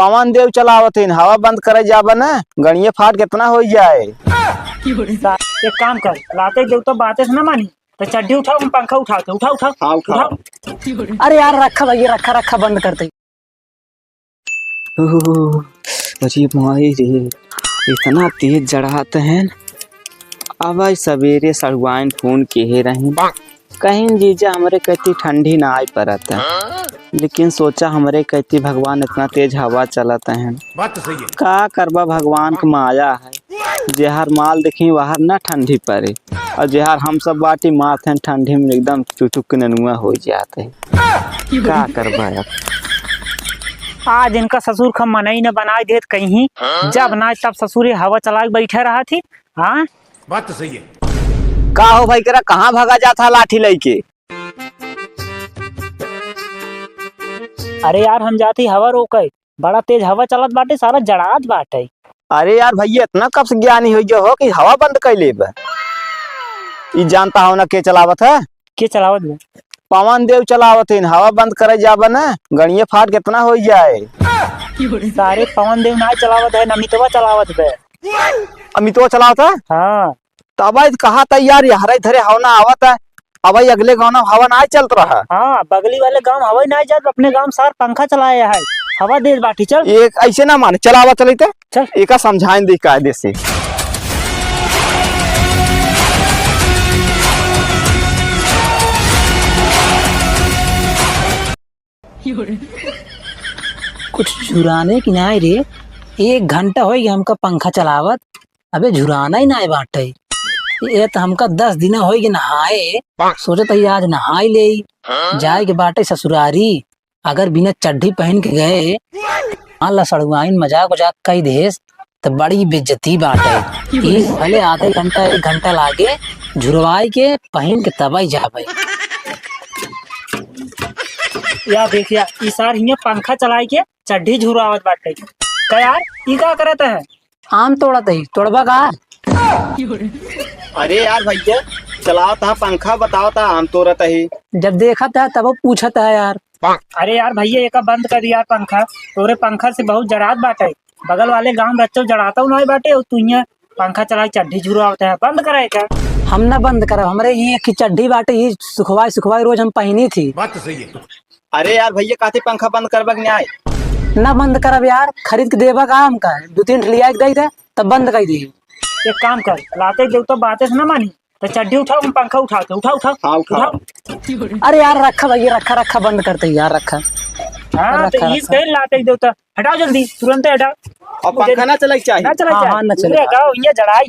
पवन देव चलावत है, हवा बंद करे जाबा ना गणिये फाट कितना हो जाए। एक काम कर, लाते देव तो बातें से ना मानी तो चड्डी उठाओ, हम पंखा उठाते। उठाओ उठाओ। हाँ उठाओ। अरे यार रखा भैया, रखा रखा बंद करते। अरे माई रे, इतना तेज जड़ाते हैं। अब आज सवेरे सड़ुआइन फोन किए रही, कहीं जीजा हमरे कहती ठंडी ना आई परत है, लेकिन सोचा हमरे कहती भगवान इतना तेज हवा चलते हैं। बात तो सही है। का करबा, भगवान का माया है। जेहर माल देखी वहर ना ठंडी पड़े, और जेहर हम सब बाटी माथे ठंडी में एकदम चुचुक ननुआ हो जाते हैं। का करबा अब। आज इनका ससुर खम मनई ने बनाई देत कहीं, जब ना तब ससुर हवा चला के बैठे रहा थी। हाँ बात तो सही है। का हो भाई, करा कहाँ भागा जाता लाठी लेके? अरे यार हम जाती हवा रोके, बड़ा तेज हवा चलत बाटे, सारा जड़ात बाटे। अरे यार भैया, इतना कब से ज्ञानी हो जो हो कि हवा बंद कर ले? ई जानता हो ना के चलावत है? के चलावत बे? पवन देव चलावत है, हवा बंद करे जाबा ना गणिये फाट कितना हो जाए। सारे पवन देव ना चलावत है, नमितवा चलावत बे। अमितवा चलावत है? हाँ तब कहा था यार हरे धरे हवा ना आवत है, अब अगले गाँव ना हवा ना चलत रहा। हाँ, बगली वाले गांव हवा नहीं जात, अपने गांव सार पंखा चलाया है, हवा दे बाटी। चल एक ऐसे ना माने, चलावा चलते चल, एक समझाएं दे कायदे से। कुछ झुराने की ना रे, 1 घंटा हो गया हमका पंखा चलावत, अबे झुराना ही ना बाटे। ये तो हमका 10 दिन हो गए नहाए, सोचे तो आज नहाई ले जाए के बाटे ससुरारी। अगर बिना चड्ढी पहन के गए अल्लाह सड़ुआइन मजाक उजाक कई देश तो बड़ी बेइज्जती बाटे। भले आधे घंटा 1 घंटा लागे झुरवाई के पहन के तब ही जाबे। या देखिया इस सार हिया पंखा चलाए के चड्ढी झुरावत बाटे। का यार ई का करत है? आम तोड़त है, तोड़बा का? अरे यार भैया, चलाओ था पंखा, बताओ था आम तोड़त है। जब देखा था तब वो पूछा था यार। अरे यार भैया एक बंद कर यार पंखा, तोरे पंखा से बहुत जड़ात बाटे। बगल वाले गांव बच्चों जड़ाता नहीं बाटे, और तू यहाँ पंखा चला चड्ढी झुरावत है, बंद कराए क्या? हम ना बंद करब, हमरे ये की चड्ढी बाटे, ये सुखवाई सुखवाई रोज हम पहनी थी। बात तो सही है। अरे यार भैया, कहते पंखा बंद करबा के न्याय ना बंद करब यार, खरीद के देबा का हमका 2-3 लिया के दे तब बंद कर दी। एक काम कर, लाते देव तो बातें से ना मानी तो चड्ढी उठाओ, हम पंखा उठाते। उठाओ उठाओ। हाँ उठाओ। अरे यार रखा भैया, रखा रखा बंद करते यार, रखा। हाँ तो इस रखा। कहीं लाते देव तो हटाओ, जल्दी तुरंत हटाओ। और पंखा ना चले चाहिए। ना चला हाँ, हाँ, ना चले। ये जड़ाई